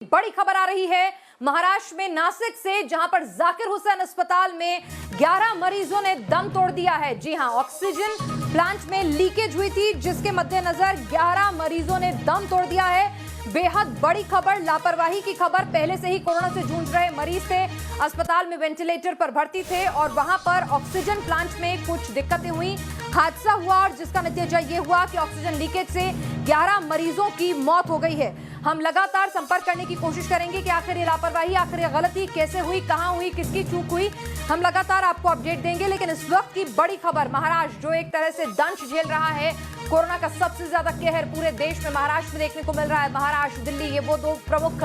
बड़ी खबर आ रही है महाराष्ट्र में नासिक से, जहां पर जाकिर हुसैन अस्पताल में 11 मरीजों ने दम तोड़ दिया है। जी हां, ऑक्सीजन प्लांट में लीकेज हुई थी, जिसके मद्देनजर 11 मरीजों ने दम तोड़ दिया है। बेहद बड़ी खबर, लापरवाही की खबर। पहले से ही कोरोना से जूझ रहे मरीज थे, अस्पताल में वेंटिलेटर पर भर्ती थे और वहां पर ऑक्सीजन प्लांट में कुछ दिक्कतें हुई, हादसा हुआ और जिसका नतीजा ये हुआ कि ऑक्सीजन लीकेज से 11 मरीजों की मौत हो गई है। हम लगातार संपर्क करने की कोशिश करेंगे कि आखिर ये लापरवाही, आखिर ये गलती कैसे हुई, कहां हुई, किसकी चूक हुई। हम लगातार आपको अपडेट देंगे। लेकिन इस वक्त की बड़ी खबर, महाराष्ट्र जो एक तरह से दंश झेल रहा है, कोरोना का सबसे ज्यादा कहर पूरे देश में महाराष्ट्र में देखने को मिल रहा है। महाराष्ट्र, दिल्ली, ये वो दो प्रमुख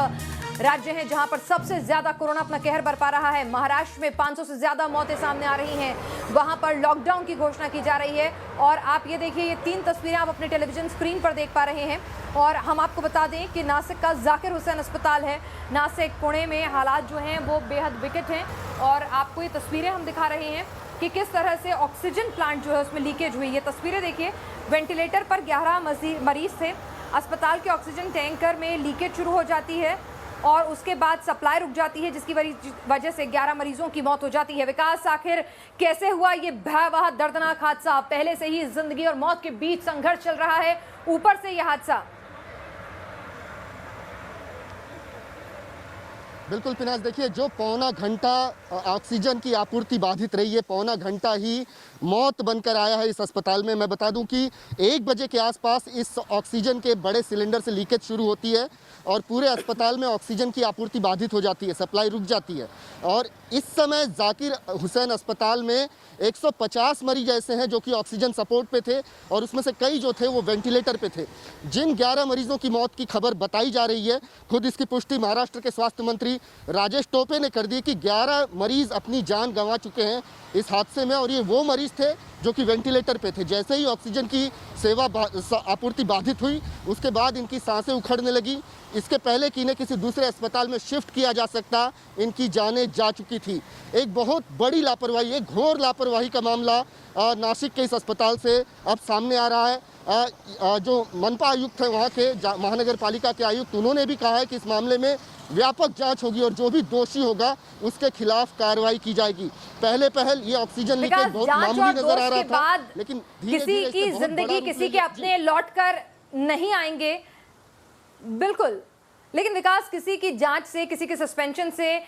राज्य हैं जहां पर सबसे ज्यादा कोरोना अपना कहर बरपा रहा है। महाराष्ट्र में 500 से ज्यादा मौतें सामने आ रही हैं, वहां पर लॉकडाउन की घोषणा की जा रही है। और आप ये देखिए, ये 3 तस्वीरें आप अपने टेलीविजन स्क्रीन पर देख पा रहे हैं। और हम आपको बता दें कि नासिक का जाकिर हुसैन अस्पताल है। नासिक, पुणे में हालात जो हैं वो बेहद विकट हैं और आपको ये तस्वीरें हम दिखा रहे हैं कि किस तरह से ऑक्सीजन प्लांट जो है उसमें लीकेज हुई। ये तस्वीरें देखिए, वेंटिलेटर पर 11 मरीज थे। अस्पताल के ऑक्सीजन टैंकर में लीकेज शुरू हो जाती है और उसके बाद सप्लाई रुक जाती है, जिसकी वजह से 11 मरीजों की मौत हो जाती है। विकास, आखिर कैसे हुआ ये भयावह दर्दनाक हादसा? पहले से ही जिंदगी और मौत के बीच संघर्ष चल रहा है, ऊपर से यह हादसा। बिल्कुल पिनाज, देखिए जो पौना घंटा ऑक्सीजन की आपूर्ति बाधित रही है, पौना घंटा ही मौत बनकर आया है इस अस्पताल में। मैं बता दूं कि 1 बजे के आसपास इस ऑक्सीजन के बड़े सिलेंडर से लीकेज शुरू होती है और पूरे अस्पताल में ऑक्सीजन की आपूर्ति बाधित हो जाती है, सप्लाई रुक जाती है। और इस समय जाकिर हुसैन अस्पताल में 150 मरीज ऐसे हैं जो कि ऑक्सीजन सपोर्ट पे थे और उसमें से कई जो थे वो वेंटिलेटर पे थे। जिन 11 मरीजों की मौत की खबर बताई जा रही है, खुद इसकी पुष्टि महाराष्ट्र के स्वास्थ्य मंत्री राजेश टोपे ने कर दी कि 11 मरीज अपनी जान गंवा चुके हैं इस हादसे में और ये वो मरीज थे जो कि वेंटिलेटर पे थे। जैसे ही ऑक्सीजन की सेवा आपूर्ति बाधित हुई, उसके बाद इनकी सांसें उखड़ने लगी। इसके पहले कि इन्हें किसी दूसरे अस्पताल में शिफ्ट किया जा सकता, इनकी जानें जा चुकी थी। एक बहुत बड़ी लापरवाही, एक घोर लापरवाही का मामला नासिक के इस अस्पताल से अब सामने आ रहा है। जो मनपा आयुक्त है वहाँ के, महानगर पालिका के आयुक्त, उन्होंने भी कहा है कि इस मामले में व्यापक जांच होगी और जो भी दोषी होगा उसके खिलाफ कार्रवाई की जाएगी। पहल ये ऑक्सीजन लीकेज बहुत मामूली नजर आ रहा था, लेकिन किसी की जिंदगी किसी के अपने लौट कर नहीं आएंगे, बिल्कुल। लेकिन विकास, किसी की जांच से, किसी के सस्पेंशन से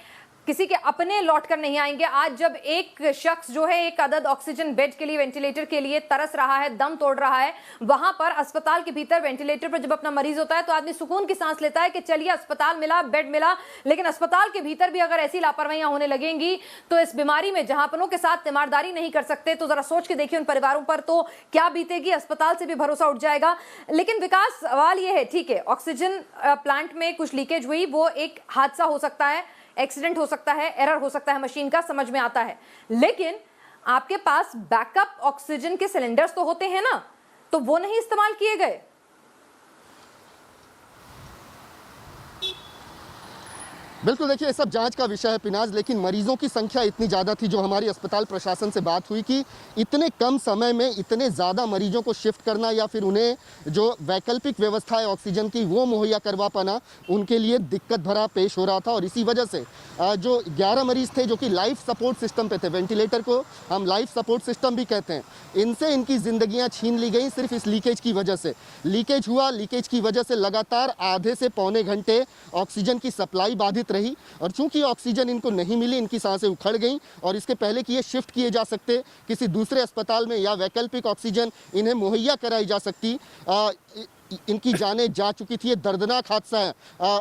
किसी के अपने लौट कर नहीं आएंगे। आज जब एक शख्स जो है एक अदद ऑक्सीजन बेड के लिए, वेंटिलेटर के लिए तरस रहा है, दम तोड़ रहा है, वहां पर अस्पताल के भीतर वेंटिलेटर पर जब अपना मरीज होता है तो आदमी सुकून की सांस लेता है कि चलिए अस्पताल मिला, बेड मिला। लेकिन अस्पताल के भीतर भी अगर ऐसी लापरवाहियां होने लगेंगी तो इस बीमारी में जहां अपनों के साथ तीमारदारी नहीं कर सकते, तो जरा सोच के देखिए उन परिवारों पर तो क्या बीतेगी। अस्पताल से भी भरोसा उठ जाएगा। लेकिन विकास, सवाल यह है, ठीक है, ऑक्सीजन प्लांट में कुछ लीकेज हुई, वो एक हादसा हो सकता है, एक्सीडेंट हो सकता है, एरर हो सकता है मशीन का, समझ में आता है। लेकिन आपके पास बैकअप ऑक्सीजन के सिलेंडर्स तो होते हैं ना, तो वो नहीं इस्तेमाल किए गए। बिल्कुल, देखिए, ये सब जांच का विषय है पिनाज, लेकिन मरीजों की संख्या इतनी ज़्यादा थी। जो हमारी अस्पताल प्रशासन से बात हुई कि इतने कम समय में इतने ज़्यादा मरीजों को शिफ्ट करना या फिर उन्हें जो वैकल्पिक व्यवस्था है ऑक्सीजन की वो मुहैया करवा पाना उनके लिए दिक्कत भरा पेश हो रहा था। और इसी वजह से जो 11 मरीज थे जो कि लाइफ सपोर्ट सिस्टम पे थे, वेंटिलेटर को हम लाइफ सपोर्ट सिस्टम भी कहते हैं, इनसे इनकी ज़िंदगियाँ छीन ली गई सिर्फ इस लीकेज की वजह से। लीकेज हुआ, लीकेज की वजह से लगातार आधे से पौने घंटे ऑक्सीजन की सप्लाई बाधित रही और चूंकि ऑक्सीजन इनको नहीं मिली, इनकी सांसें उखड़ गईं। और इसके पहले कि ये शिफ्ट किए जा सकते किसी दूसरे अस्पताल में या वैकल्पिक ऑक्सीजन इन्हें मुहैया कराई जा सकती, इनकी जानें जा चुकी थी। ये दर्दनाक हादसा है।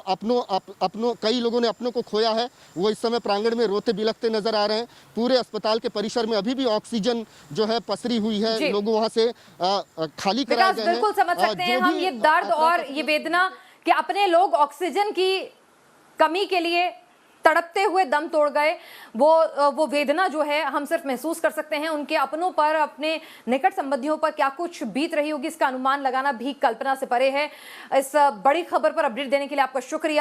अपनों कई लोगों ने अपनों को खोया है, वो इस समय प्रांगण में रोते बिलखते नजर आ रहे हैं। पूरे अस्पताल के परिसर में अभी भी ऑक्सीजन जो है पसरी हुई है, लोग वहां से खाली कराए गए हैं। बिल्कुल समझ सकते हैं हम ये दर्द और ये वेदना कि अपने लोग ऑक्सीजन की कमी के लिए तड़पते हुए दम तोड़ गए। वो वेदना जो है हम सिर्फ महसूस कर सकते हैं। उनके अपनों पर, अपने निकट संबंधियों पर क्या कुछ बीत रही होगी, इसका अनुमान लगाना भी कल्पना से परे है। इस बड़ी खबर पर अपडेट देने के लिए आपका शुक्रिया।